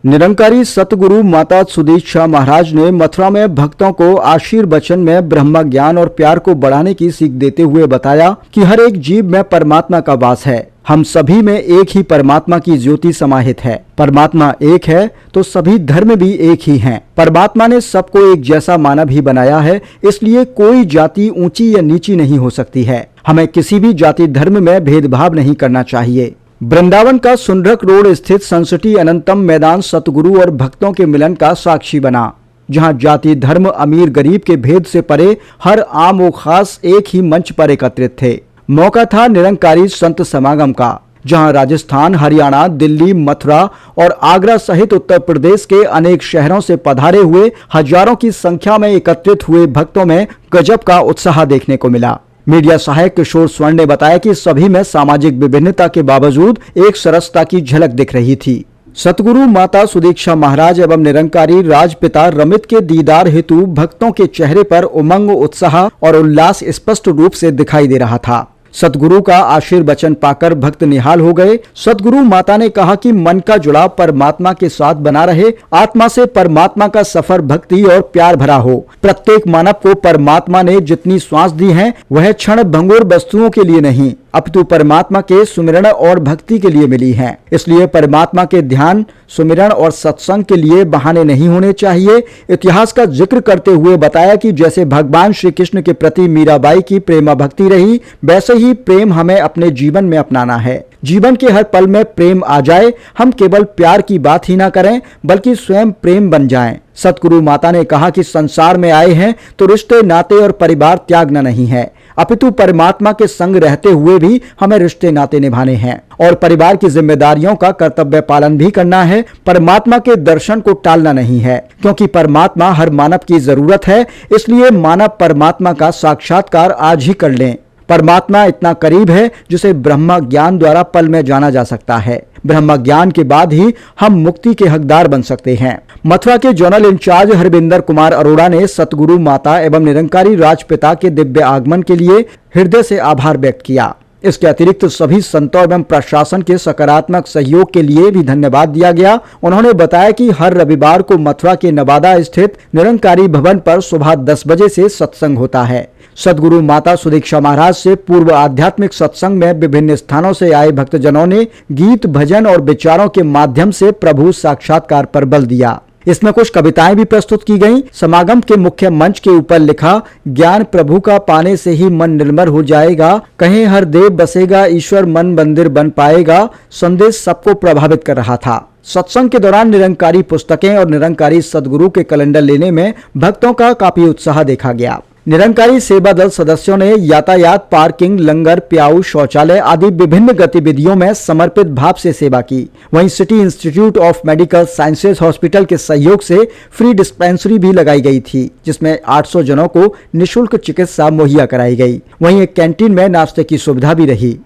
निरंकारी सतगुरु माता सुदीक्षा महाराज ने मथुरा में भक्तों को आशीर्वचन में ब्रह्म ज्ञान और प्यार को बढ़ाने की सीख देते हुए बताया कि हर एक जीव में परमात्मा का वास है। हम सभी में एक ही परमात्मा की ज्योति समाहित है। परमात्मा एक है तो सभी धर्म भी एक ही हैं। परमात्मा ने सबको एक जैसा मानव ही बनाया है, इसलिए कोई जाति ऊंची या नीची नहीं हो सकती है। हमें किसी भी जाति धर्म में भेदभाव नहीं करना चाहिए। वृंदावन का सुंदरक रोड स्थित सनसिटी अनंतम मैदान सतगुरु और भक्तों के मिलन का साक्षी बना, जहां जाति धर्म अमीर गरीब के भेद से परे हर आम व खास एक ही मंच पर एकत्रित थे। मौका था निरंकारी संत समागम का, जहां राजस्थान, हरियाणा, दिल्ली, मथुरा और आगरा सहित उत्तर प्रदेश के अनेक शहरों से पधारे हुए हजारों की संख्या में एकत्रित हुए भक्तों में गजब का उत्साह देखने को मिला। मीडिया सहायक किशोर स्वर्ण ने बताया कि सभी में सामाजिक विभिन्नता के बावजूद एक सरसता की झलक दिख रही थी। सतगुरु माता सुदीक्षा महाराज एवं निरंकारी राजपिता रमित के दीदार हेतु भक्तों के चेहरे पर उमंग, उत्साह और उल्लास स्पष्ट रूप से दिखाई दे रहा था। सतगुरु का आशीर्वचन पाकर भक्त निहाल हो गए। सतगुरु माता ने कहा कि मन का जुड़ाव परमात्मा के साथ बना रहे, आत्मा से परमात्मा का सफर भक्ति और प्यार भरा हो। प्रत्येक मानव को परमात्मा ने जितनी श्वास दी है वह क्षण भंगुर वस्तुओं के लिए नहीं, अपितु परमात्मा के सुमिरण और भक्ति के लिए मिली है। इसलिए परमात्मा के ध्यान, सुमिरण और सत्संग के लिए बहाने नहीं होने चाहिए। इतिहास का जिक्र करते हुए बताया कि जैसे भगवान श्री कृष्ण के प्रति मीराबाई की प्रेमा भक्ति रही, वैसे ही प्रेम हमें अपने जीवन में अपनाना है। जीवन के हर पल में प्रेम आ जाए। हम केवल प्यार की बात ही ना करें, बल्कि स्वयं प्रेम बन जाएं। सतगुरु माता ने कहा कि संसार में आए हैं तो रिश्ते, नाते और परिवार त्यागना नहीं है, अपितु परमात्मा के संग रहते हुए भी हमें रिश्ते नाते निभाने हैं और परिवार की जिम्मेदारियों का कर्तव्य पालन भी करना है। परमात्मा के दर्शन को टालना नहीं है, क्योंकि परमात्मा हर मानव की जरूरत है। इसलिए मानव परमात्मा का साक्षात्कार आज ही कर लें। परमात्मा इतना करीब है जिसे ब्रह्म ज्ञान द्वारा पल में जाना जा सकता है। ब्रह्म ज्ञान के बाद ही हम मुक्ति के हकदार बन सकते हैं। मथुरा के जोनल इंचार्ज हरविंदर कुमार अरोड़ा ने सतगुरु माता एवं निरंकारी राजपिता के दिव्य आगमन के लिए हृदय से आभार व्यक्त किया। इसके अतिरिक्त सभी संतों एवं प्रशासन के सकारात्मक सहयोग के लिए भी धन्यवाद दिया गया। उन्होंने बताया कि हर रविवार को मथुरा के नवादा स्थित निरंकारी भवन पर सुबह 10 बजे से सत्संग होता है। सतगुरु माता सुदीक्षा महाराज से पूर्व आध्यात्मिक सत्संग में विभिन्न स्थानों से आए भक्तजनों ने गीत, भजन और विचारों के माध्यम से प्रभु साक्षात्कार पर बल दिया। इसमें कुछ कविताएं भी प्रस्तुत की गईं। समागम के मुख्य मंच के ऊपर लिखा, ज्ञान प्रभु का पाने से ही मन निर्मल हो जाएगा, कहीं हर देव बसेगा, ईश्वर मन मंदिर बन पाएगा, संदेश सबको प्रभावित कर रहा था। सत्संग के दौरान निरंकारी पुस्तकें और निरंकारी सदगुरु के कैलेंडर लेने में भक्तों का काफी उत्साह देखा गया। निरंकारी सेवा दल सदस्यों ने यातायात, पार्किंग, लंगर, प्याऊ, शौचालय आदि विभिन्न गतिविधियों में समर्पित भाव से सेवा की। वहीं city institute of medical sciences hospital के सहयोग से फ्री डिस्पेंसरी भी लगाई गई थी, जिसमें 800 जनों को निःशुल्क चिकित्सा मुहैया कराई गई। वहीं एक कैंटीन में नाश्ते की सुविधा भी रही।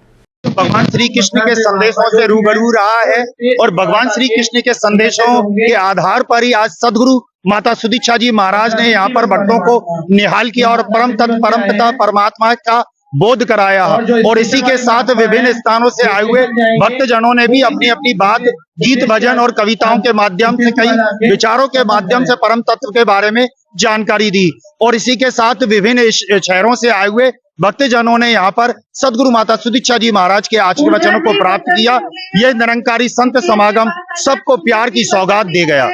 भगवान श्री कृष्ण के संदेशों से रूबरू रहा है और भगवान श्री कृष्ण के संदेशों के आधार पर ही आज सदगुरु माता सुदीक्षा जी महाराज ने यहाँ पर भक्तों को निहाल किया और परम पिता परमात्मा का बोध कराया। और इसी के साथ विभिन्न स्थानों से आए हुए भक्तजनों ने भी अपनी अपनी बात गीत, भजन और कविताओं के माध्यम से, कई विचारों के माध्यम से परम तत्व के बारे में जानकारी दी। और इसी के साथ विभिन्न शहरों से आए हुए भक्तजनों ने यहाँ पर सदगुरु माता सुदीक्षा जी महाराज के आशीर्वचनों को प्राप्त किया। यह निरंकारी संत समागम सबको प्यार की सौगात दे गया।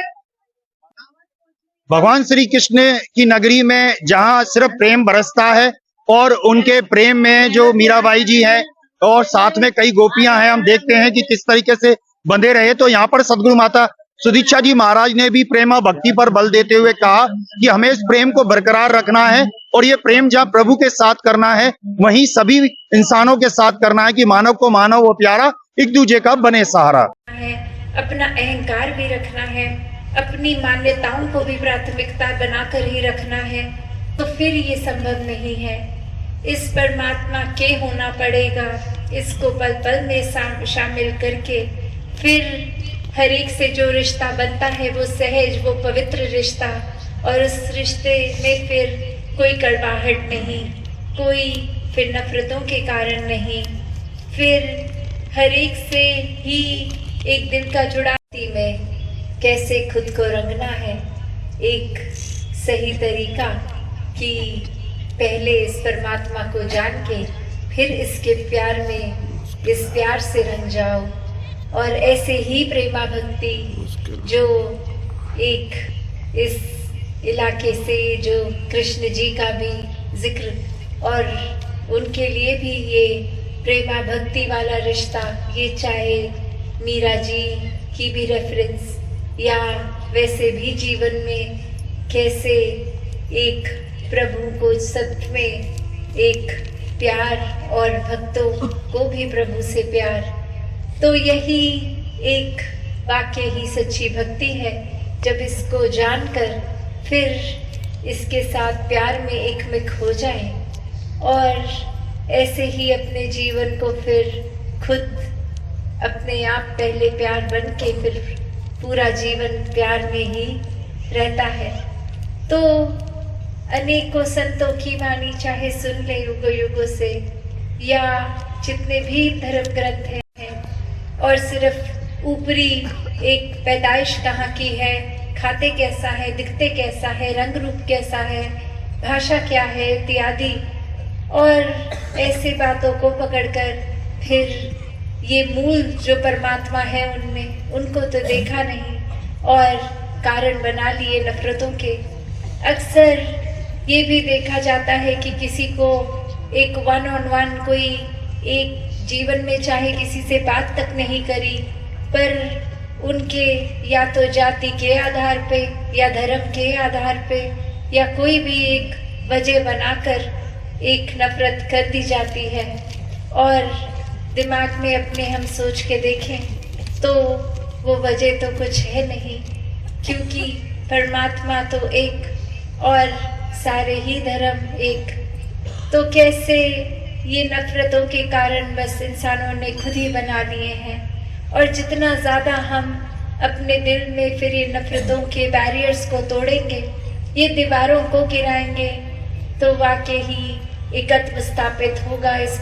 भगवान श्री कृष्ण की नगरी में जहाँ सिर्फ प्रेम बरसता है और उनके प्रेम में जो मीराबाई जी हैं और साथ में कई गोपियां हैं, हम देखते हैं कि किस तरीके से बंधे रहे। तो यहाँ पर सदगुरु माता सुदीक्षा जी महाराज ने भी प्रेम और भक्ति पर बल देते हुए कहा कि हमें इस प्रेम को बरकरार रखना है और ये प्रेम जहाँ प्रभु के साथ करना है, वहीं सभी इंसानों के साथ करना है कि मानव को मानव वो प्यारा, एक दूसरे का बने सहारा। अपना अहंकार भी रखना है, अपनी मान्यताओं को भी प्राथमिकता बनाकर ही रखना है, तो फिर ये संभव नहीं है। इस परमात्मा के होना पड़ेगा, इसको पल पल में शामिल करके फिर हर एक से जो रिश्ता बनता है वो सहज, वो पवित्र रिश्ता, और उस रिश्ते में फिर कोई कड़वाहट नहीं, कोई फिर नफरतों के कारण नहीं, फिर हर एक से ही एक दिल का जुड़ाव में कैसे खुद को रंगना है, एक सही तरीका कि पहले इस परमात्मा को जान के फिर इसके प्यार में, इस प्यार से रंग जाओ। और ऐसे ही प्रेमा भक्ति जो एक इस इलाके से, जो कृष्ण जी का भी जिक्र और उनके लिए भी ये प्रेमा भक्ति वाला रिश्ता, ये चाहे मीरा जी की भी रेफरेंस या वैसे भी जीवन में कैसे एक प्रभु को सत्य में एक प्यार और भक्तों को भी प्रभु से प्यार, तो यही एक वाकई ही सच्ची भक्ति है। जब इसको जानकर फिर इसके साथ प्यार में एकमिक हो जाए और ऐसे ही अपने जीवन को फिर खुद अपने आप पहले प्यार बन के फिर पूरा जीवन प्यार में ही रहता है। तो अनेकों संतों की वाणी चाहे सुन ले युगों युगों से, या जितने भी धर्म ग्रंथ हैं, और सिर्फ ऊपरी एक पैदाइश कहाँ की है, खाते कैसा है, दिखते कैसा है, रंग रूप कैसा है, भाषा क्या है इत्यादि, और ऐसे बातों को पकड़कर फिर ये मूल जो परमात्मा है उनमें, उनको तो देखा नहीं और कारण बना लिए नफरतों के। अक्सर ये भी देखा जाता है कि किसी को एक वन ऑन वन कोई एक जीवन में चाहे किसी से बात तक नहीं करी, पर उनके या तो जाति के आधार पे या धर्म के आधार पे या कोई भी एक वजह बनाकर एक नफरत कर दी जाती है। और दिमाग में अपने हम सोच के देखें तो वो वजह तो कुछ है नहीं, क्योंकि परमात्मा तो एक और सारे ही धर्म एक। तो कैसे ये नफरतों के कारण बस इंसानों ने खुद ही बना लिए हैं, और जितना ज़्यादा हम अपने दिल में फिर ये नफरतों के बैरियर्स को तोड़ेंगे, ये दीवारों को गिराएंगे, तो वाकई ही एकत्व स्थापित होगा इस